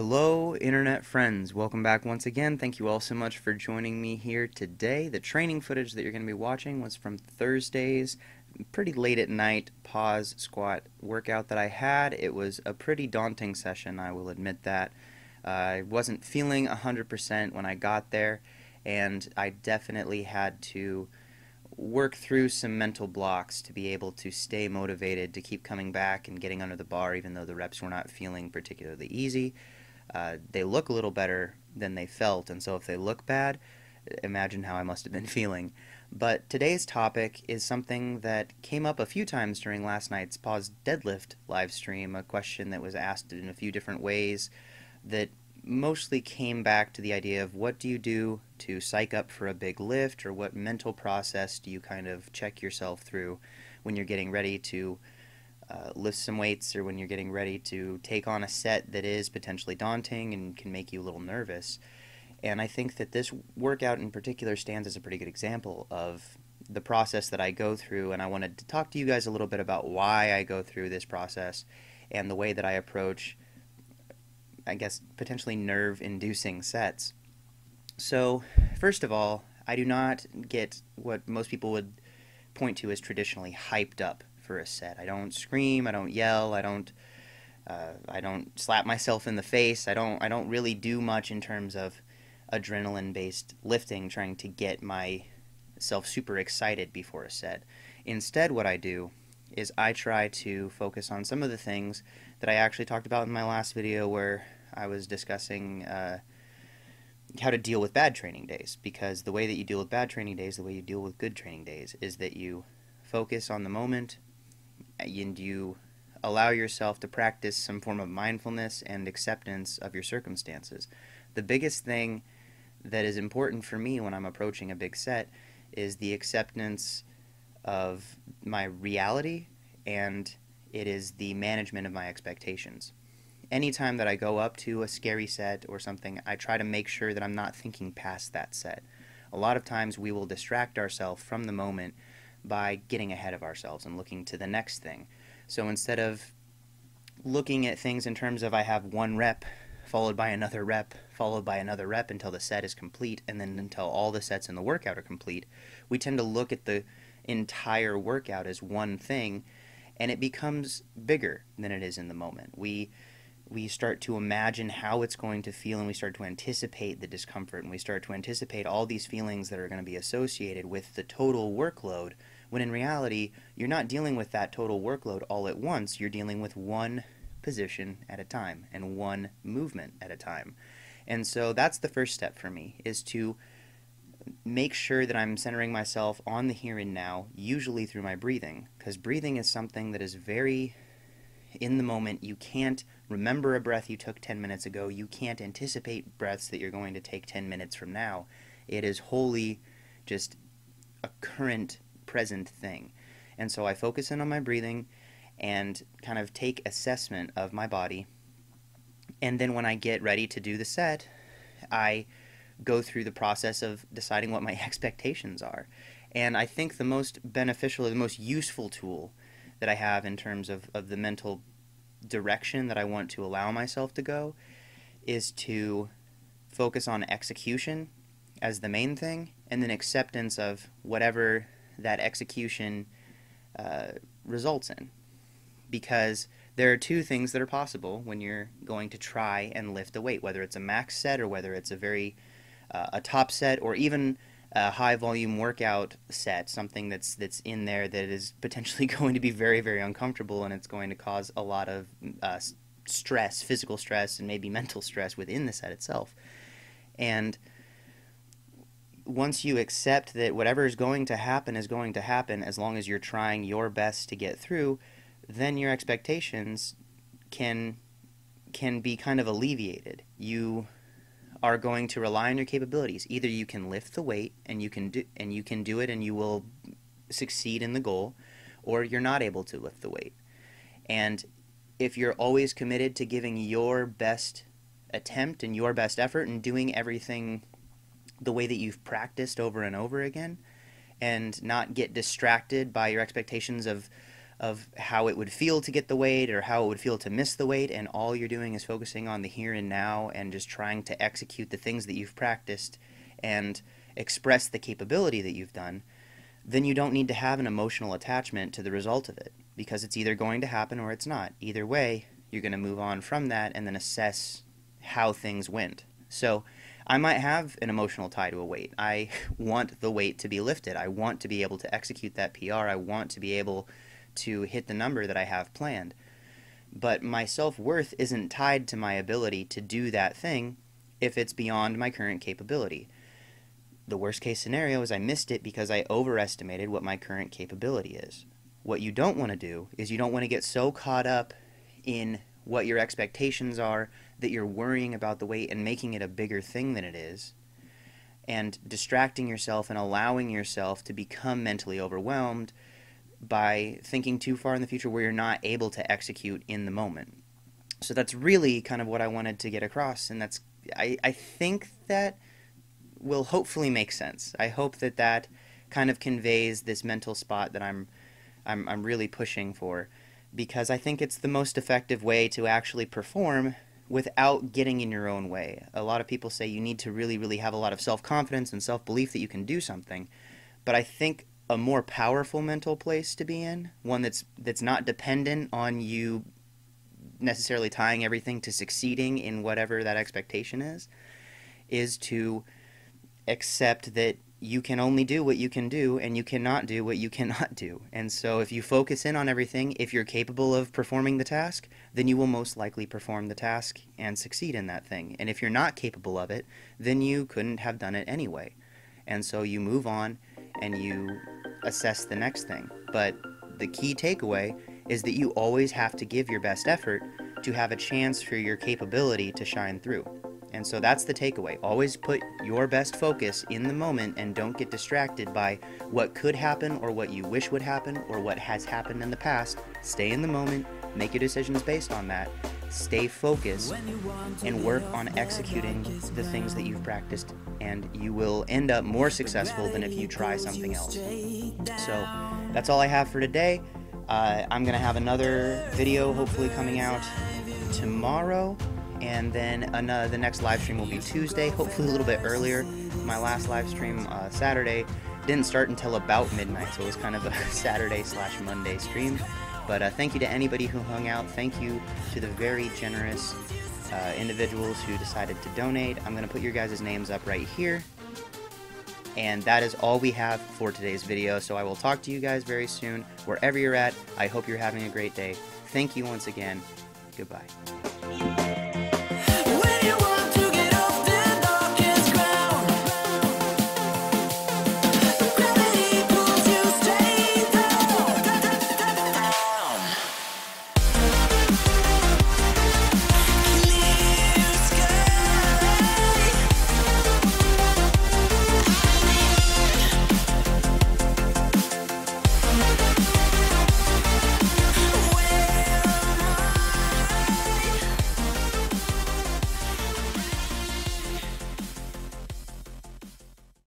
Hello, internet friends. Welcome back once again. Thank you all so much for joining me here today. The training footage that you're going to be watching was from Thursday's pretty late at night pause squat workout that I had. It was a pretty daunting session, I will admit that. I wasn't feeling 100% when I got there, and I definitely had to work through some mental blocks to be able to stay motivated to keep coming back and getting under the bar even though the reps were not feeling particularly easy. They look a little better than they felt, and so if they look bad, imagine how I must have been feeling. But today's topic is something that came up a few times during last night's pause deadlift live stream, a question that was asked in a few different ways that mostly came back to the idea of what do you do to psych up for a big lift, or what mental process do you kind of check yourself through when you're getting ready to lift some weights, or when you're getting ready to take on a set that is potentially daunting and can make you a little nervous. And I think that this workout in particular stands as a pretty good example of the process that I go through, and I wanted to talk to you guys a little bit about why I go through this process and the way that I approach, I guess, potentially nerve-inducing sets. So, first of all, I do not get what most people would point to as traditionally hyped up for a set. I don't scream, I don't yell, I don't slap myself in the face. I don't really do much in terms of adrenaline-based lifting, trying to get myself super excited before a set. Instead, what I do is I try to focus on some of the things that I actually talked about in my last video, where I was discussing how to deal with bad training days. Because the way that you deal with bad training days, the way you deal with good training days, is that you focus on the moment and you allow yourself to practice some form of mindfulness and acceptance of your circumstances. The biggest thing that is important for me when I'm approaching a big set is the acceptance of my reality, and it is the management of my expectations. Anytime that I go up to a scary set or something, I try to make sure that I'm not thinking past that set. A lot of times we will distract ourselves from the moment by getting ahead of ourselves and looking to the next thing. So instead of looking at things in terms of I have one rep followed by another rep followed by another rep until the set is complete, and then until all the sets in the workout are complete, we tend to look at the entire workout as one thing, and it becomes bigger than it is in the moment. We start to imagine how it's going to feel, and we start to anticipate the discomfort, and we start to anticipate all these feelings that are going to be associated with the total workload, when in reality, you're not dealing with that total workload all at once. You're dealing with one position at a time and one movement at a time. And so that's the first step for me, is to make sure that I'm centering myself on the here and now, usually through my breathing, because breathing is something that is very in the moment. You can't remember a breath you took 10 minutes ago. You can't anticipate breaths that you're going to take 10 minutes from now. It is wholly just a current, present thing. And so I focus in on my breathing and kind of take assessment of my body. And then when I get ready to do the set, I go through the process of deciding what my expectations are. And I think the most beneficial, or the most useful tool that I have in terms of the mental direction that I want to allow myself to go is to focus on execution as the main thing, and then acceptance of whatever that execution results in. Because there are two things that are possible when you're going to try and lift a weight, whether it's a max set or whether it's a top set, or even a high volume workout set, something that's in there that is potentially going to be very, very uncomfortable, and it's going to cause a lot of stress, physical stress, and maybe mental stress within the set itself. And once you accept that whatever is going to happen is going to happen, as long as you're trying your best to get through, then your expectations can be kind of alleviated. You are going to rely on your capabilities. Either you can lift the weight and you can do it and you will succeed in the goal, or you're not able to lift the weight. And if you're always committed to giving your best attempt and your best effort and doing everything the way that you've practiced over and over again, and not get distracted by your expectations of of how it would feel to get the weight or how it would feel to miss the weight, and all you're doing is focusing on the here and now and just trying to execute the things that you've practiced and express the capability that you've done, then you don't need to have an emotional attachment to the result of it, because it's either going to happen or it's not. Either way, you're going to move on from that and then assess how things went. So I might have an emotional tie to a weight. I want the weight to be lifted. I want to be able to execute that PR. I want to be able to hit the number that I have planned. But my self-worth isn't tied to my ability to do that thing if it's beyond my current capability. The worst case scenario is I missed it because I overestimated what my current capability is. What you don't want to do is you don't want to get so caught up in what your expectations are that you're worrying about the weight and making it a bigger thing than it is, and distracting yourself and allowing yourself to become mentally overwhelmed by thinking too far in the future where you're not able to execute in the moment. So that's really kind of what I wanted to get across, and that's I think that will hopefully make sense. I hope that that kind of conveys this mental spot that I'm really pushing for, because I think it's the most effective way to actually perform without getting in your own way. A lot of people say you need to really have a lot of self-confidence and self-belief that you can do something, but I think a more powerful mental place to be in, one that's not dependent on you necessarily tying everything to succeeding in whatever that expectation is to accept that you can only do what you can do and you cannot do what you cannot do. And so if you focus in on everything, if you're capable of performing the task, then you will most likely perform the task and succeed in that thing. And if you're not capable of it, then you couldn't have done it anyway. And so you move on and you assess the next thing. But the key takeaway is that you always have to give your best effort to have a chance for your capability to shine through. And so that's the takeaway. Always put your best focus in the moment and don't get distracted by what could happen or what you wish would happen or what has happened in the past. Stay in the moment, make your decisions based on that, stay focused, and work on executing the things that you've practiced, and you will end up more successful than if you try something else. So that's all I have for today. I'm going to have another video hopefully coming out tomorrow, and then the next live stream will be Tuesday, hopefully a little bit earlier. My last live stream Saturday didn't start until about midnight, so it was kind of a Saturday/Monday stream. But thank you to anybody who hung out. Thank you to the very generous individuals who decided to donate. I'm going to put your guys' names up right here. And that is all we have for today's video. So I will talk to you guys very soon. Wherever you're at, I hope you're having a great day. Thank you once again. Goodbye.